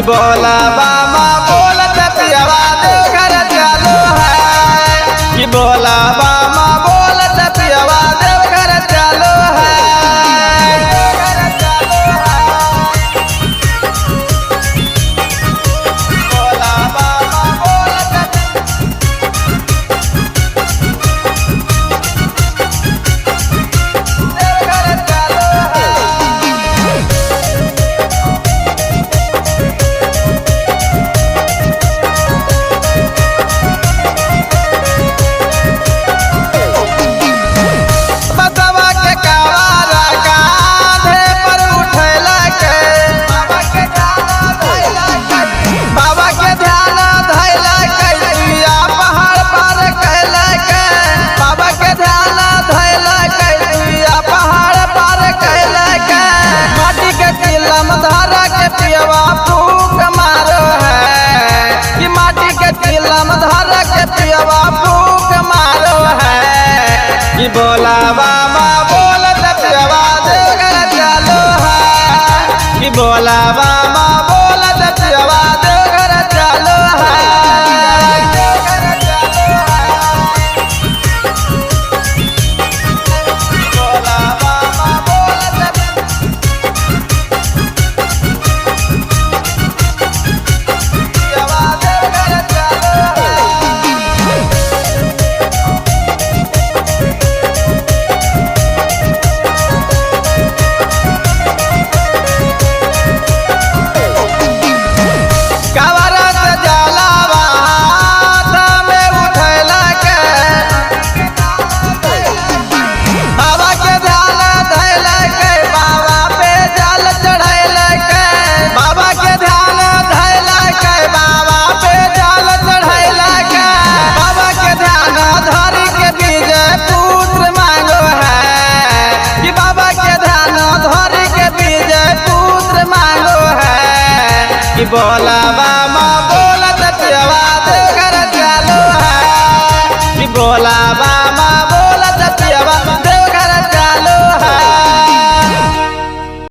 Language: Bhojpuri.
बोला बामा बोलत पियवा देवघर चलो है कि बोला बामा बोलत पियवा देवघर चलो है। बोला बामा बोलत देवघर चलो है। बसवा के कावारा कांधे पर उठैला के बाबा के ध्यान धैला के पिया पहाड़ पार कैला के बाबा के ध्यान धैला के पिया पहाड़ पार कैला के माटी के चिलम धरा के पियवा फूक मारो है कि माटी के चिलम धरा के पियवा फूक मारो है कि बोला बाबा बोलत पियवा देवघर चलो है कि बोला बाबा बोलत पियवा देवघर चलो है। बोला बाबा बोलत पियवा देवघर चलो है। कवरत जलावा हाथ में उठैला के बाबा के ध्यान धैला के बाबा पे जल चढ़ैला के बाबा के ध्यान धैला के बाबा पे जल चढ़ैला के बाबा के ध्यान धरि के विजय पुत्र मांगो है कि बाबा के ध्यान धरि के विजय पुत्र मांगो है कि बोला